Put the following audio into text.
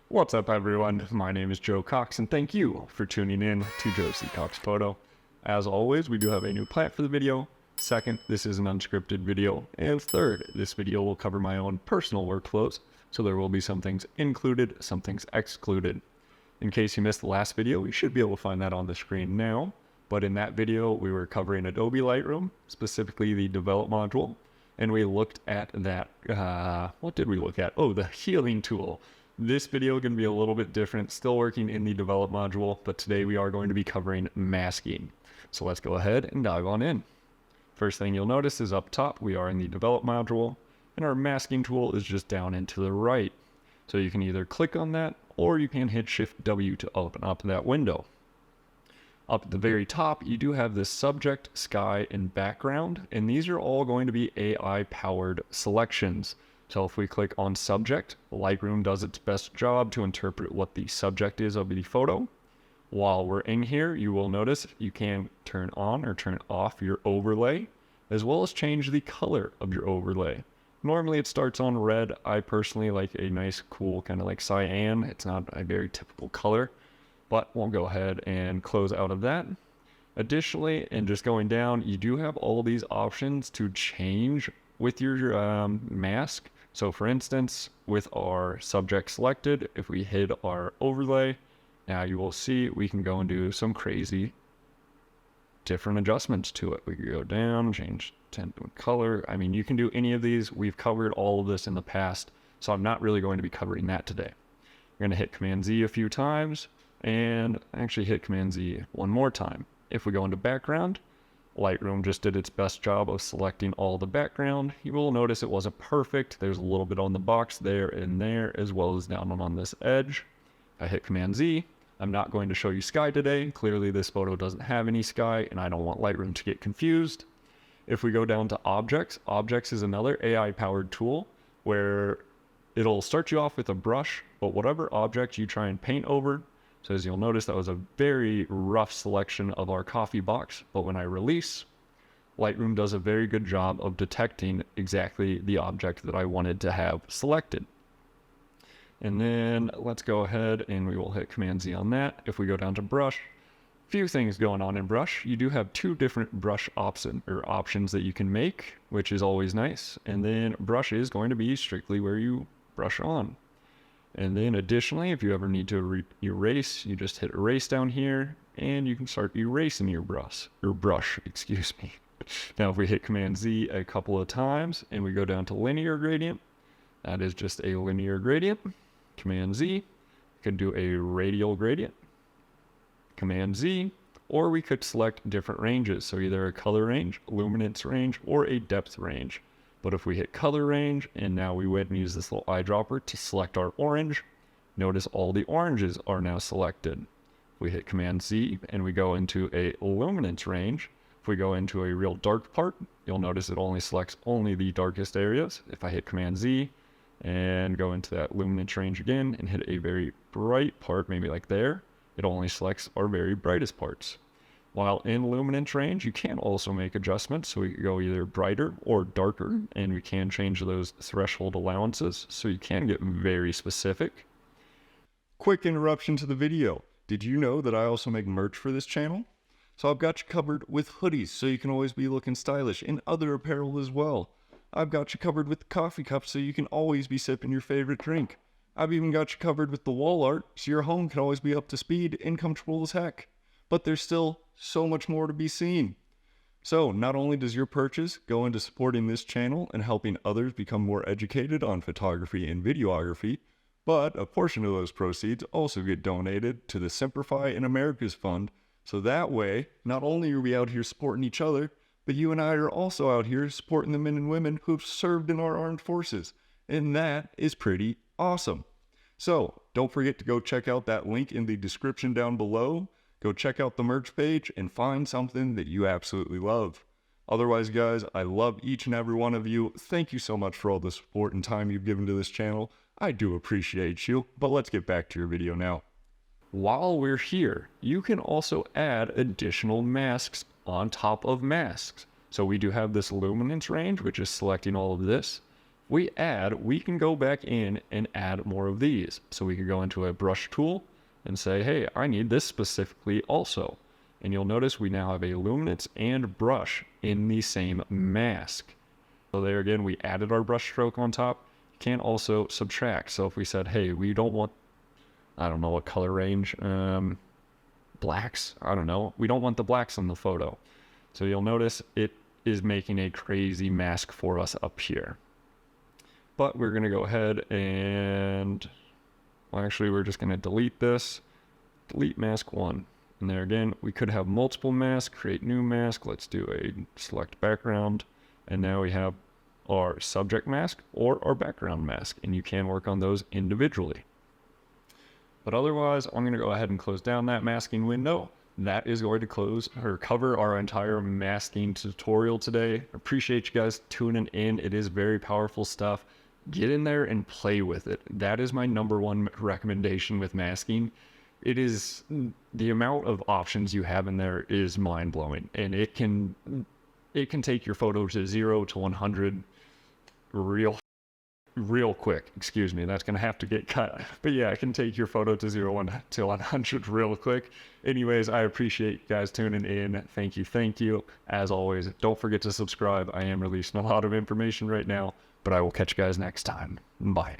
What's up, everyone? My name is Joe Cox, and thank you for tuning in to Joe C. Cox Photo. As always, we do have a new plant for the video. Second, this is an unscripted video. And third, this video will cover my own personal workflows, so there will be some things included, some things excluded. In case you missed the last video, you should be able to find that on the screen now. But in that video, we were covering Adobe Lightroom, specifically the Develop module, and we looked at that, what did we look at? Oh, the healing tool. This video is going to be a little bit different, still working in the Develop module, but today we are going to be covering masking. So let's go ahead and dive on in. First thing you'll notice is up top, we are in the Develop module, and our masking tool is just down and to the right. So you can either click on that, or you can hit Shift W to open up that window. Up at the very top, you do have this subject, sky, and background, and these are all going to be AI-powered selections. So if we click on subject, Lightroom does its best job to interpret what the subject is of the photo. While we're in here, you will notice you can turn on or turn off your overlay, as well as change the color of your overlay. Normally it starts on red. I personally like a nice, cool, kind of like cyan. It's not a very typical color, but we'll go ahead and close out of that. Additionally, and just going down, you do have all these options to change with your mask. So for instance, with our subject selected, if we hit our overlay, now you will see we can go and do some crazy different adjustments to it. We can go down, change tint and color. I mean, you can do any of these. We've covered all of this in the past, so I'm not really going to be covering that today. We're going to hit Command Z a few times, and actually hit Command Z one more time. If we go into background, Lightroom just did its best job of selecting all the background. You will notice it wasn't perfect. There's a little bit on the box there and there, as well as down on this edge. If I hit Command Z, I'm not going to show you sky today. Clearly this photo doesn't have any sky, and I don't want Lightroom to get confused. If we go down to objects, objects is another AI-powered tool where it'll start you off with a brush, but whatever object you try and paint over. So as you'll notice, that was a very rough selection of our coffee box, but when I release, Lightroom does a very good job of detecting exactly the object that I wanted to have selected. And then let's go ahead and we will hit Command Z on that. If we go down to brush, few things going on in brush. You do have two different brush options that you can make, which is always nice. And then brush is going to be strictly where you brush on. And then additionally, if you ever need to erase, you just hit erase down here and you can start erasing your brush, excuse me. Now, if we hit Command Z a couple of times and we go down to linear gradient, that is just a linear gradient. Command Z, we could do a radial gradient. Command Z, or we could select different ranges. So either a color range, luminance range, or a depth range. But if we hit color range, and now we went and use this little eyedropper to select our orange, notice all the oranges are now selected. If we hit Command Z and we go into a luminance range, if we go into a real dark part, you'll notice it only selects only the darkest areas. If I hit Command Z and go into that luminance range again and hit a very bright part, maybe like there, it only selects our very brightest parts. While in luminance range, you can also make adjustments, so we can go either brighter or darker, and we can change those threshold allowances, so you can get very specific. Quick interruption to the video. Did you know that I also make merch for this channel? So I've got you covered with hoodies, so you can always be looking stylish, and other apparel as well. I've got you covered with coffee cups, so you can always be sipping your favorite drink. I've even got you covered with the wall art, so your home can always be up to speed and comfortable as heck. But there's still so much more to be seen. So not only does your purchase go into supporting this channel and helping others become more educated on photography and videography, but a portion of those proceeds also get donated to the Simplify in America's Fund. So that way, not only are we out here supporting each other, but you and I are also out here supporting the men and women who have served in our armed forces. And that is pretty awesome. So don't forget to go check out that link in the description down below. Go check out the merch page and find something that you absolutely love. Otherwise, guys, I love each and every one of you. Thank you so much for all the support and time you've given to this channel. I do appreciate you, but let's get back to your video now. While we're here, you can also add additional masks on top of masks. So we do have this luminance range, which is selecting all of this. we can go back in and add more of these. So we could go into a brush tool and say, hey, I need this specifically also. And you'll notice we now have a luminance and brush in the same mask. So there again, we added our brush stroke on top. You can also subtract. So if we said, hey, we don't want, I don't know what color range, blacks, I don't know. We don't want the blacks in the photo. So you'll notice it is making a crazy mask for us up here. But we're going to go ahead and, well, actually, we're just going to delete this, delete mask 1. And there again, we could have multiple masks, create new mask. Let's do a select background. And now we have our subject mask or our background mask, and you can work on those individually. But otherwise, I'm going to go ahead and close down that masking window. That is going to close or cover our entire masking tutorial today. Appreciate you guys tuning in. It is very powerful stuff. Get in there and play with it. That is my #1 recommendation with masking. It is, the amount of options you have in there is mind-blowing, and it can take your photo to 0 to 100 real quick. Excuse me, that's gonna have to get cut. But yeah, it can take your photo to 0 to 100 real quick. Anyways, I appreciate you guys tuning in. Thank you. As always, don't forget to subscribe. I am releasing a lot of information right now, but I will catch you guys next time. Bye.